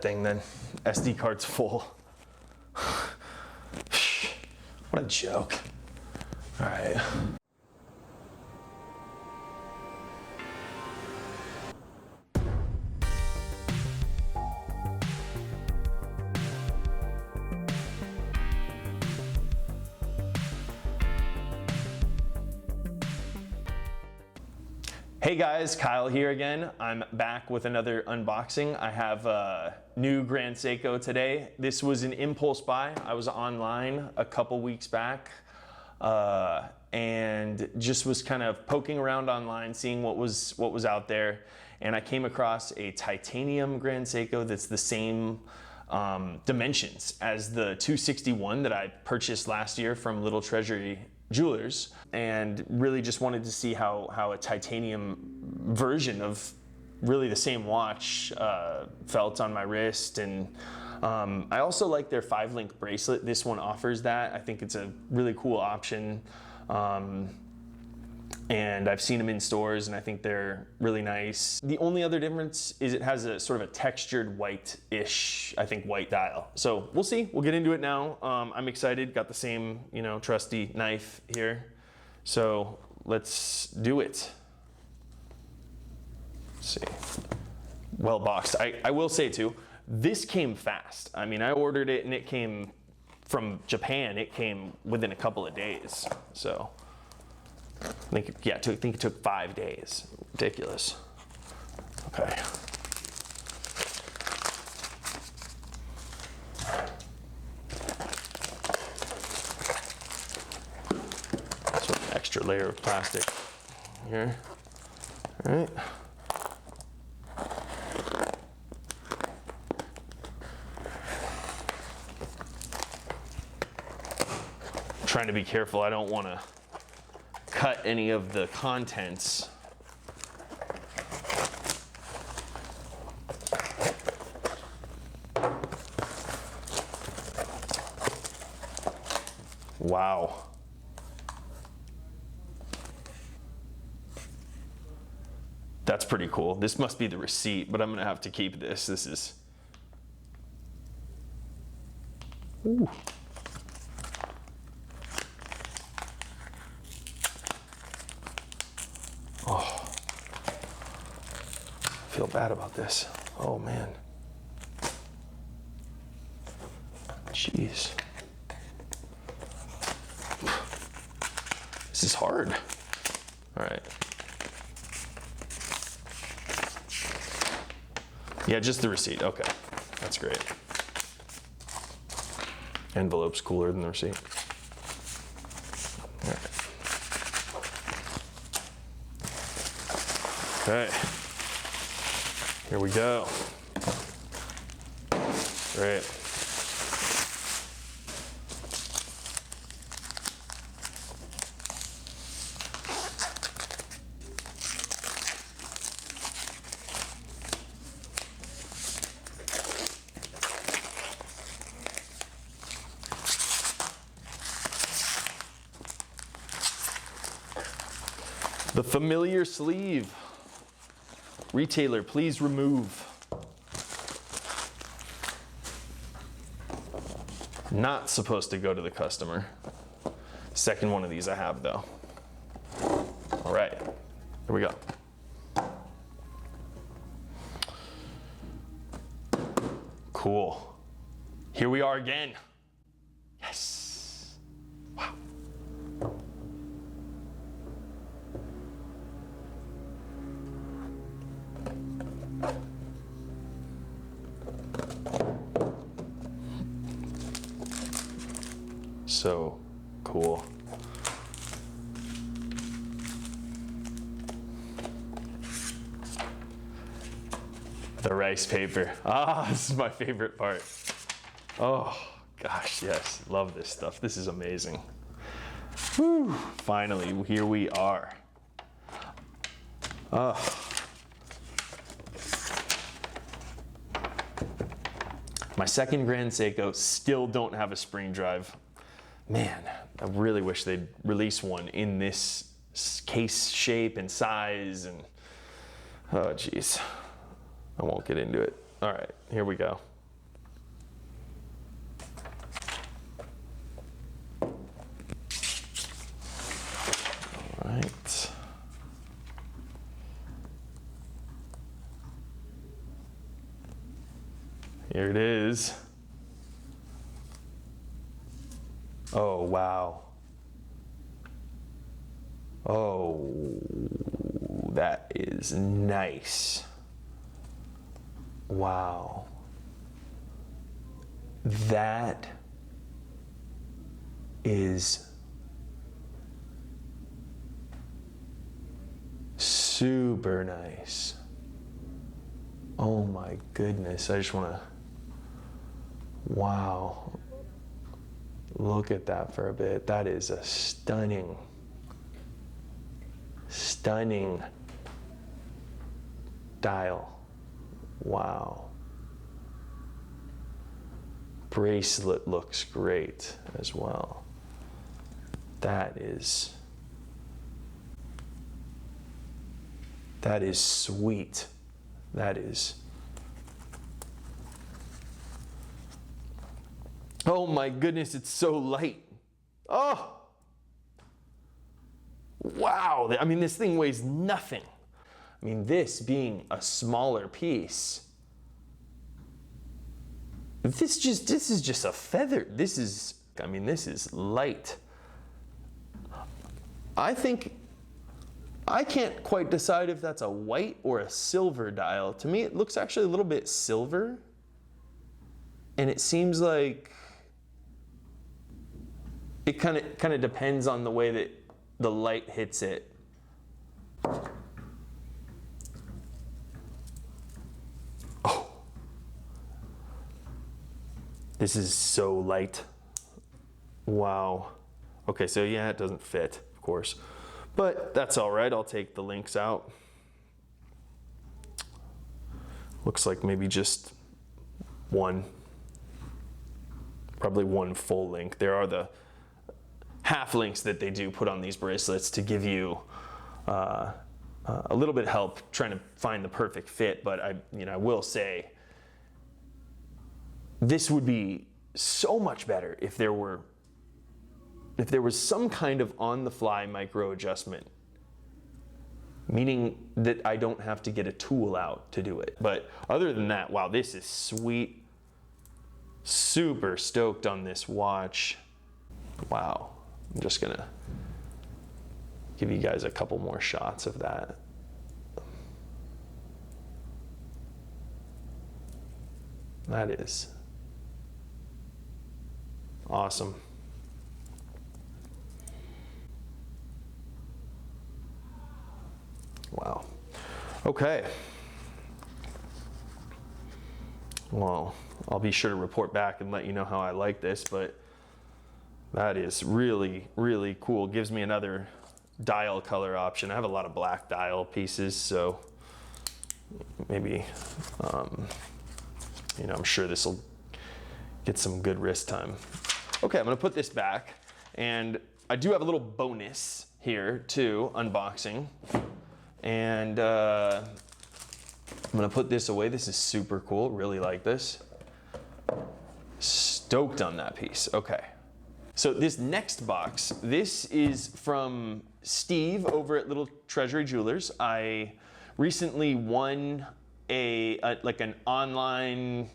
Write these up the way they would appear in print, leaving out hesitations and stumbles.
that thing then. SD card's full. What a joke. All right. Hey guys, Kyle here again. I'm back with another unboxing. I have a new Grand Seiko today. This was an impulse buy. I was online a couple weeks back and just was kind of poking around online, seeing what was out there. And I came across a titanium Grand Seiko that's the same dimensions as the 261 that I purchased last year from Little Treasury Jewelers, and really just wanted to see how a titanium version of really the same watch felt on my wrist. And I also like their 5-link bracelet. This one offers that. I think it's a really cool option. And I've seen them in stores and I think they're really nice. The only other difference is it has a sort of a textured white-ish, I think, white dial. So we'll see, we'll get into it now. I'm excited, got the same, you know, trusty knife here. So let's do it. Let's see, well boxed. I will say too, this came fast. I mean, I ordered it and it came from Japan. It came within a couple of days, so. I think it took 5 days. Ridiculous. Okay. So an extra layer of plastic here. All right. I'm trying to be careful. I don't want to cut any of the contents. Wow. That's pretty cool. This must be the receipt, but I'm gonna have to keep this. This is, ooh. Oh, I feel bad about this. Oh man. Jeez. This is hard. All right. Yeah, just the receipt. Okay, that's great. Envelope's cooler than the receipt. All right. Okay, here we go. Great. The familiar sleeve. Retailer, please remove. Not supposed to go to the customer. Second one of these I have though. All right, here we go. Cool. Here we are again. Yes. Wow. So cool. The rice paper. Ah, this is my favorite part. Oh gosh, yes, love this stuff. This is amazing. Whew, finally, here we are. Oh. My second Grand Seiko, still don't have a spring drive. Man, I really wish they'd release one in this case shape and size, and oh geez, I won't get into it. All right, here we go. Here it is. Oh, wow. Oh, that is nice. Wow. That is super nice. Oh my goodness, I just want to, wow. Look at that for a bit. That is a stunning dial. Wow. Bracelet looks great as well. That is sweet. That is. Oh my goodness, it's so light. Oh. Wow. I mean, this thing weighs nothing. I mean, this being a smaller piece, this is just a feather. This is light. I think, I can't quite decide if that's a white or a silver dial. To me, it looks actually a little bit silver. And it seems like it kind of depends on the way that the light hits it. Oh. This is so light. Wow. Okay, so yeah, it doesn't fit, of course. But that's all right, I'll take the links out. Looks like maybe just one, probably one full link. There are the half links that they do put on these bracelets to give you a little bit of help trying to find the perfect fit. But I will say, this would be so much better if there was some kind of on-the-fly micro adjustment, meaning that I don't have to get a tool out to do it. But other than that, wow, this is sweet. Super stoked on this watch. Wow. I'm just gonna give you guys a couple more shots of that. That is awesome. Wow. Okay. Well, I'll be sure to report back and let you know how I like this, but that is really, really cool. Gives me another dial color option. I have a lot of black dial pieces, so maybe, I'm sure this will get some good wrist time. Okay, I'm gonna put this back, and I do have a little bonus here too, unboxing. And I'm gonna put this away. This is super cool, really like this. Stoked on that piece, okay. So this next box, this is from Steve over at Little Treasury Jewelers. I recently won like an online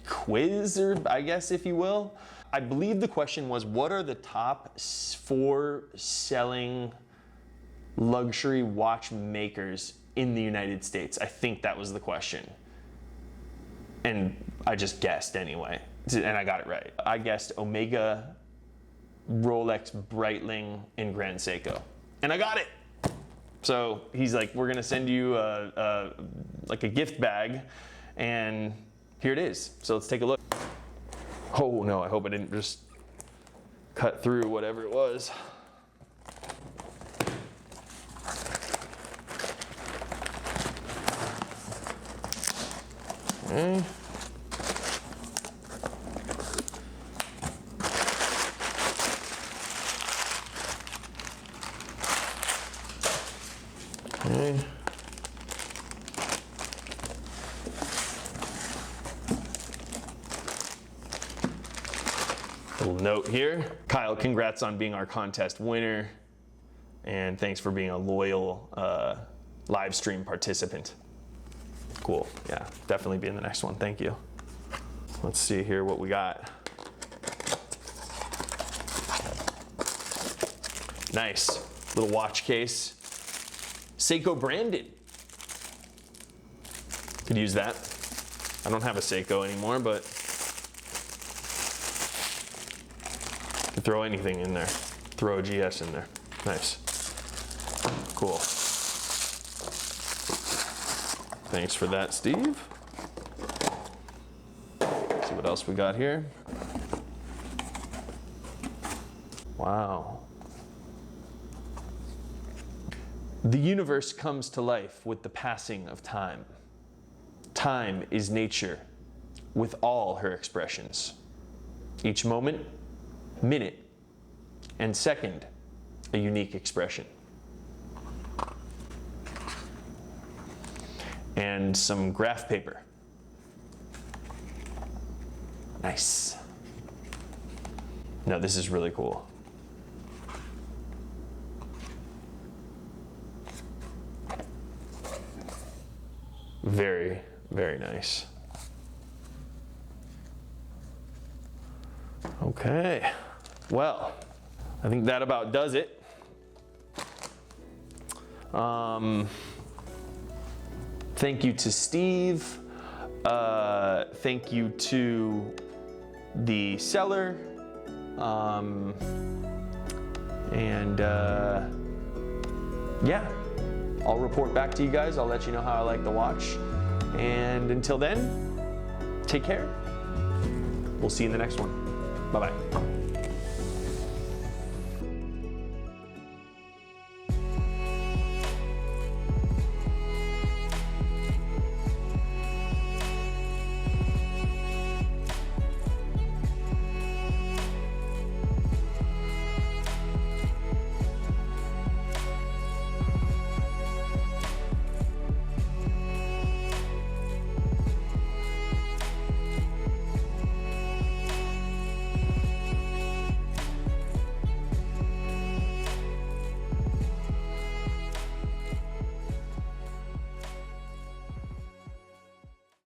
quiz, or I guess if you will. I believe the question was, what are the top 4 selling luxury watchmakers in the United States? I think that was the question. And I just guessed anyway, and I got it right. I guessed Omega, Rolex, Breitling, and Grand Seiko. And I got it. So he's like, we're gonna send you like a gift bag, and here it is. So let's take a look. Oh no, I hope I didn't just cut through whatever it was. Okay. Okay. Little note here. Kyle, congrats on being our contest winner, and thanks for being a loyal live stream participant. Cool, yeah, definitely be in the next one, thank you. Let's see here what we got. Nice little watch case. Seiko branded. Could use that. I don't have a Seiko anymore, but could throw anything in there. Throw a GS in there. Nice. Cool. Thanks for that, Steve. Let's see what else we got here. Wow. The universe comes to life with the passing of time. Time is nature with all her expressions. Each moment, minute, and second, a unique expression. And some graph paper. Nice. No, this is really cool. Very, very nice. Okay, well, I think that about does it. Thank you to Steve. Thank you to the seller. Yeah, I'll report back to you guys. I'll let you know how I like the watch. And until then, take care. We'll see you in the next one. Bye-bye.